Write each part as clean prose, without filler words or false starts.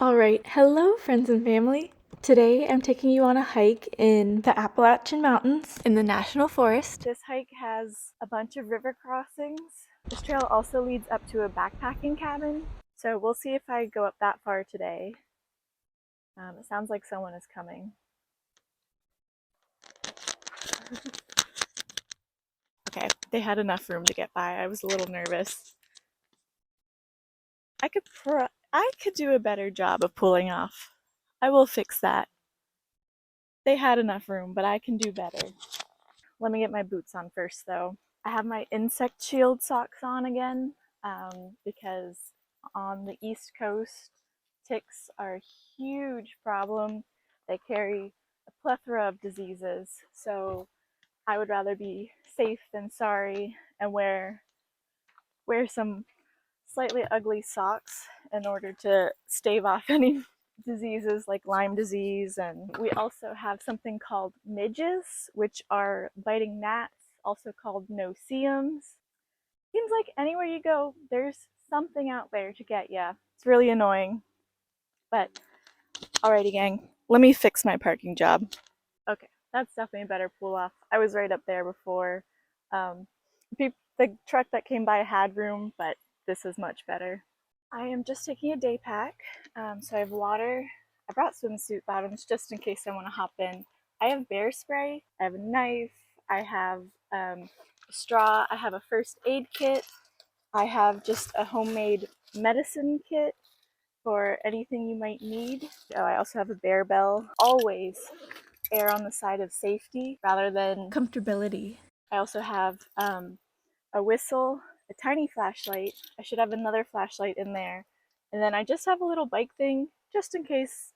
Alright, hello friends and family. Today I'm taking you on a hike in the Appalachian Mountains in the National Forest. This hike has a bunch of river crossings. This trail also leads up to a backpacking cabin, so we'll see if I go up that far today. It sounds like someone is coming. Okay, they had enough room to get by. I was a little nervous. I could do a better job of pulling off. I will fix that. They had enough room, but I can do better. Let me get my boots on first though. I have my insect shield socks on again because on the East Coast, ticks are a huge problem. They carry a plethora of diseases, so I would rather be safe than sorry and wear some slightly ugly socks in order to stave off any diseases like Lyme disease. And we also have something called midges, which are biting gnats, also called no-see-ums. Seems like anywhere you go, there's something out there to get ya. It's really annoying. But alrighty gang, let me fix my parking job. Okay, that's definitely a better pull off. I was right up there before. The truck that came by had room, but this is much better. I am just taking a day pack, so I have water. I brought swimsuit bottoms just in case I want to hop in. I have bear spray, I have a knife, I have a straw, I have a first aid kit, I have just a homemade medicine kit for anything you might need. Oh, I also have a bear bell. Always err on the side of safety rather than comfortability. I also have a whistle, a tiny flashlight. I should have another flashlight in there. And then I just have a little bike thing just in case.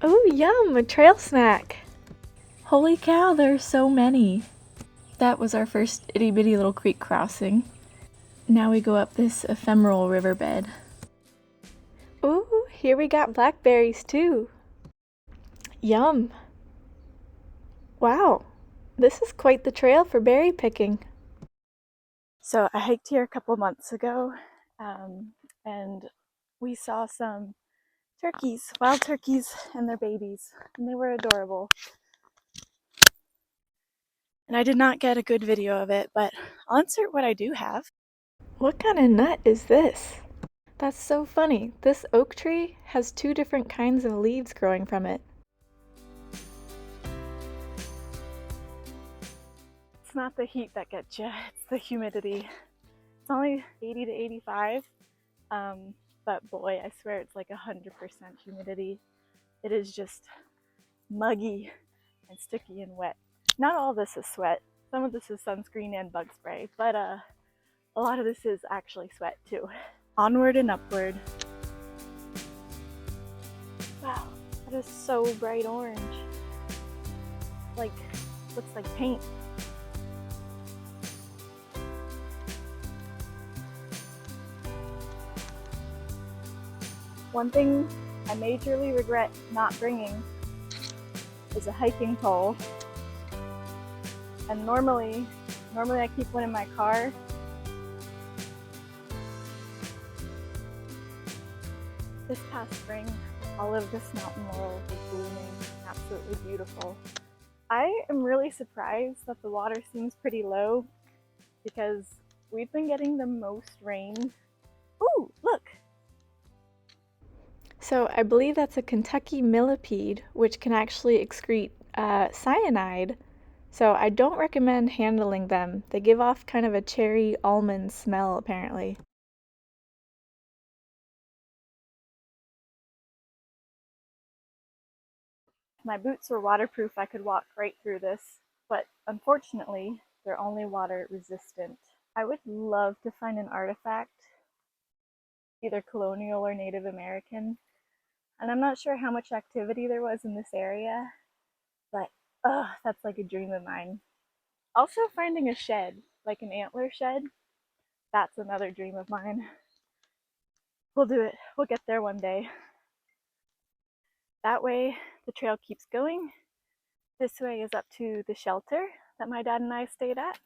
Oh, yum, a trail snack. Holy cow, there are so many. That was our first itty bitty little creek crossing. Now we go up this ephemeral riverbed. Ooh, here we got blackberries too. Yum. Wow, this is quite the trail for berry picking. So I hiked here a couple months ago, and we saw some turkeys, wild turkeys and their babies, and they were adorable. And I did not get a good video of it, but I'll insert what I do have. What kind of nut is this? That's so funny. This oak tree has two different kinds of leaves growing from it. It's not the heat that gets you, it's the humidity. It's only 80 to 85, but boy, I swear it's like 100% humidity. It is just muggy and sticky and wet. Not all of this is sweat. Some of this is sunscreen and bug spray, but a lot of this is actually sweat too. Onward and upward. Wow, that is so bright orange. Like, looks like paint. One thing I majorly regret not bringing is a hiking pole. And normally I keep one in my car. This past spring, all of this mountain laurel was blooming, absolutely beautiful. I am really surprised that the water seems pretty low because we've been getting the most rain. Ooh, look! So I believe that's a Kentucky millipede, which can actually excrete cyanide. So I don't recommend handling them. They give off kind of a cherry almond smell, apparently. If my boots were waterproof, I could walk right through this, but unfortunately, they're only water resistant. I would love to find an artifact, either colonial or Native American, and I'm not sure how much activity there was in this area, but that's like a dream of mine. Also finding a shed, like an antler shed, that's another dream of mine. We'll do it. We'll get there one day. That way the trail keeps going. This way is up to the shelter that my dad and I stayed at.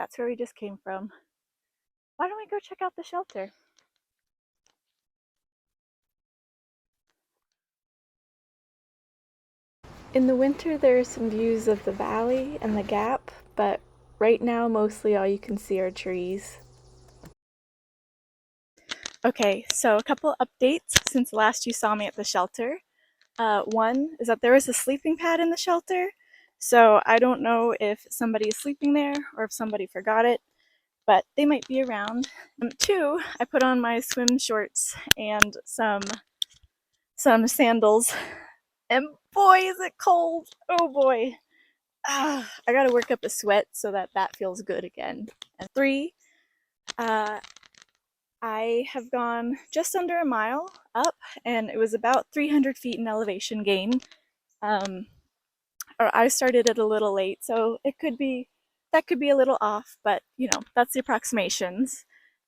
That's where we just came from. Why don't we go check out the shelter? In the winter, there are some views of the valley and the gap, but right now, mostly all you can see are trees. Okay, so a couple updates since last you saw me at the shelter. One is that there is a sleeping pad in the shelter, so I don't know if somebody is sleeping there or if somebody forgot it, but they might be around. Two, I put on my swim shorts and some sandals, and boy is it cold! Oh boy! I gotta work up a sweat so that feels good again. And three, uh, I have gone just under a mile up, and it was about 300 feet in elevation gain. Um, or I started it a little late, so that could be a little off, but that's the approximations.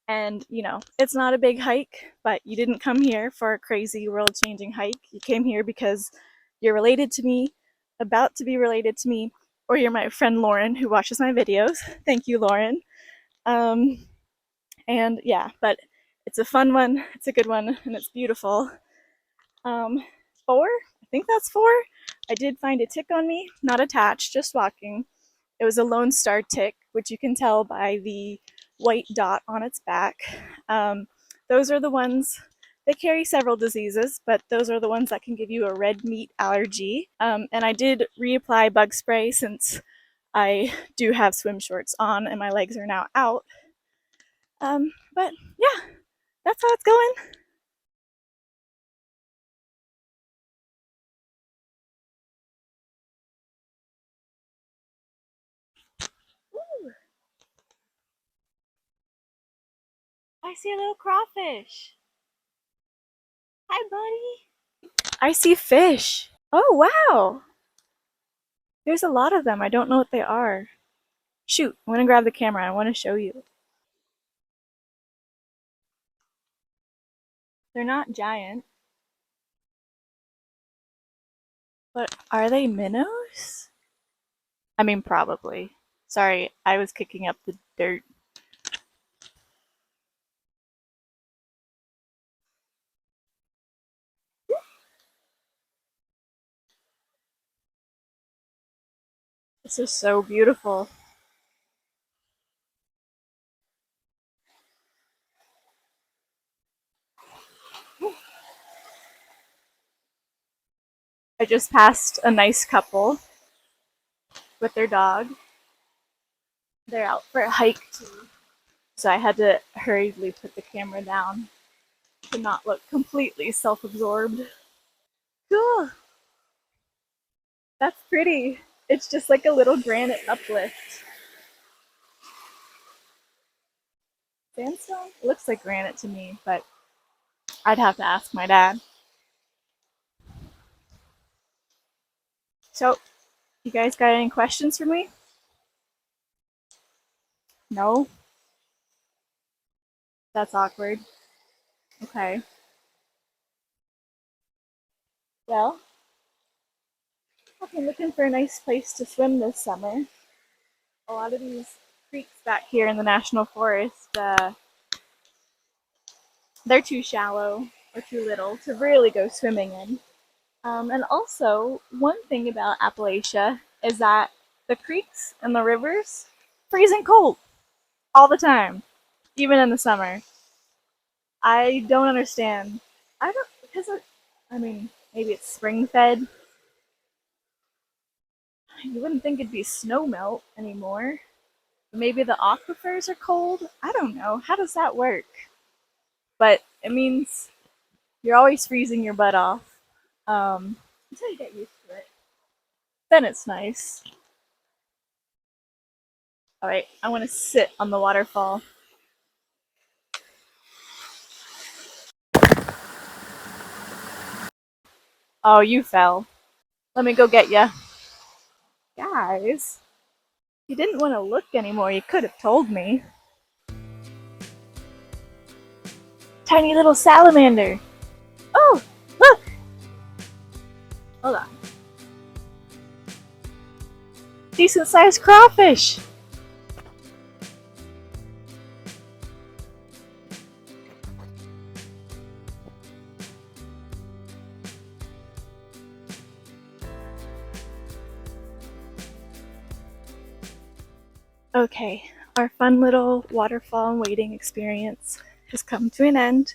And it's not a big hike, but you didn't come here for a crazy world-changing hike. You came here because you're related to me, about to be related to me, or you're my friend Lauren who watches my videos. Thank you, Lauren. Um, and yeah, but it's a fun one, it's a good one, and it's beautiful. Um, Four, I think that's four. I did find a tick on me, not attached, just walking. It was a Lone Star tick, which you can tell by the white dot on its back. Those are the ones, they carry several diseases, but those are the ones that can give you a red meat allergy. And I did reapply bug spray since I do have swim shorts on and my legs are now out. But yeah, that's how it's going. Ooh, I see a little crawfish. Hi, buddy. I see fish. Oh, wow. There's a lot of them. I don't know what they are. Shoot, I'm gonna grab the camera. I want to show you. They're not giant, but are they minnows? I mean, probably. Sorry, I was kicking up the dirt. This is so beautiful. I just passed a nice couple with their dog. They're out for a hike too, so I had to hurriedly put the camera down to not look completely self-absorbed. Cool. That's pretty. It's just like a little granite uplift. Sandstone? It looks like granite to me, but I'd have to ask my dad. So, you guys got any questions for me? No? That's awkward. Okay. Well, I've been looking for a nice place to swim this summer. A lot of these creeks back here in the national forest, they're too shallow or too little to really go swimming in. And also, one thing about Appalachia is that the creeks and the rivers freezing cold all the time, even in the summer. I don't understand. I don't because I mean maybe it's spring fed. You wouldn't think it'd be snow melt anymore. Maybe the aquifers are cold. I don't know. How does that work? But it means you're always freezing your butt off until you get used to it. Then it's nice. All right, I want to sit on the waterfall. Oh, you fell. Let me go get ya. Guys, you didn't want to look anymore. You could have told me. Tiny little salamander. Oh, look. Hold on. Decent sized crawfish. Okay, our fun little waterfall and wading experience has come to an end.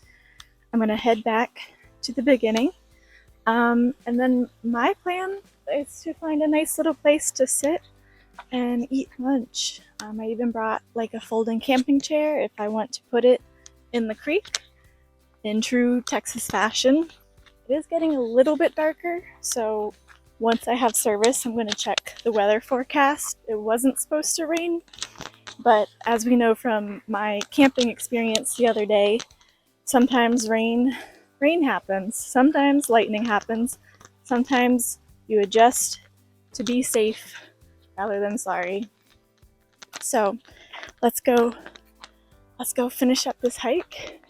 I'm gonna head back to the beginning. And then my plan is to find a nice little place to sit and eat lunch. I even brought like a folding camping chair if I want to put it in the creek in true Texas fashion. It is getting a little bit darker, so once I have service, I'm going to check the weather forecast. It wasn't supposed to rain, but as we know from my camping experience the other day, sometimes rain happens, sometimes lightning happens, sometimes you adjust to be safe rather than sorry. So let's go finish up this hike.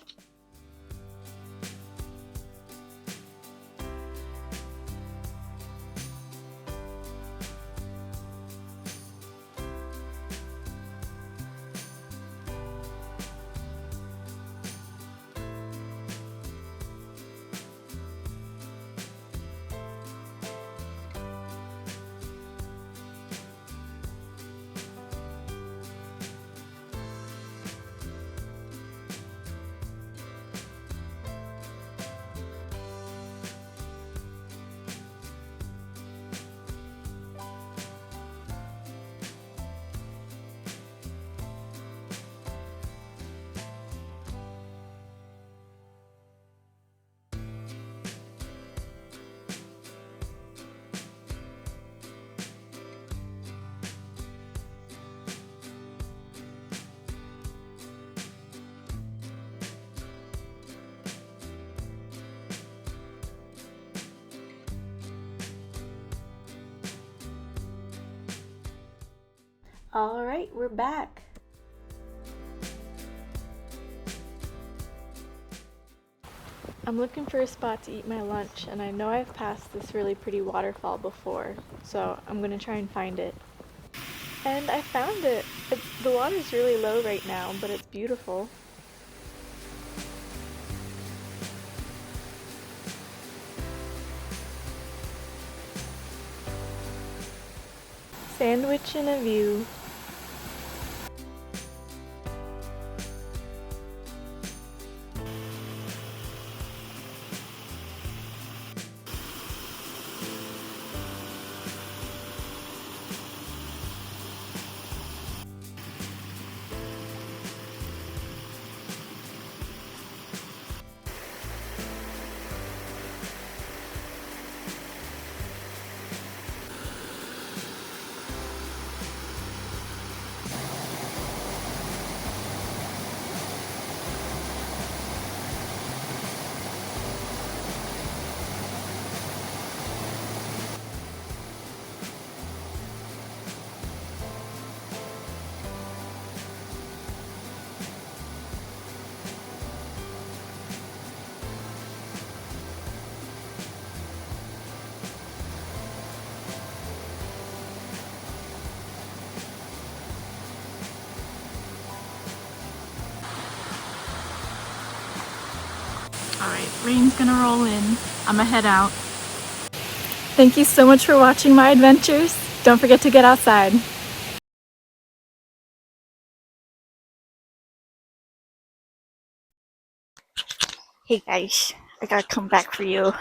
All right, we're back. I'm looking for a spot to eat my lunch, and I know I've passed this really pretty waterfall before, so I'm gonna try and find it. And I found it. The water's really low right now, but it's beautiful. Sandwich and a view. Alright, rain's gonna roll in. I'ma head out. Thank you so much for watching my adventures. Don't forget to get outside. Hey guys, I gotta come back for you.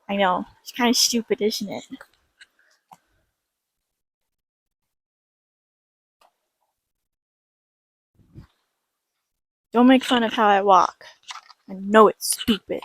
I know, it's kind of stupid, isn't it? Don't make fun of how I walk. I know it's stupid.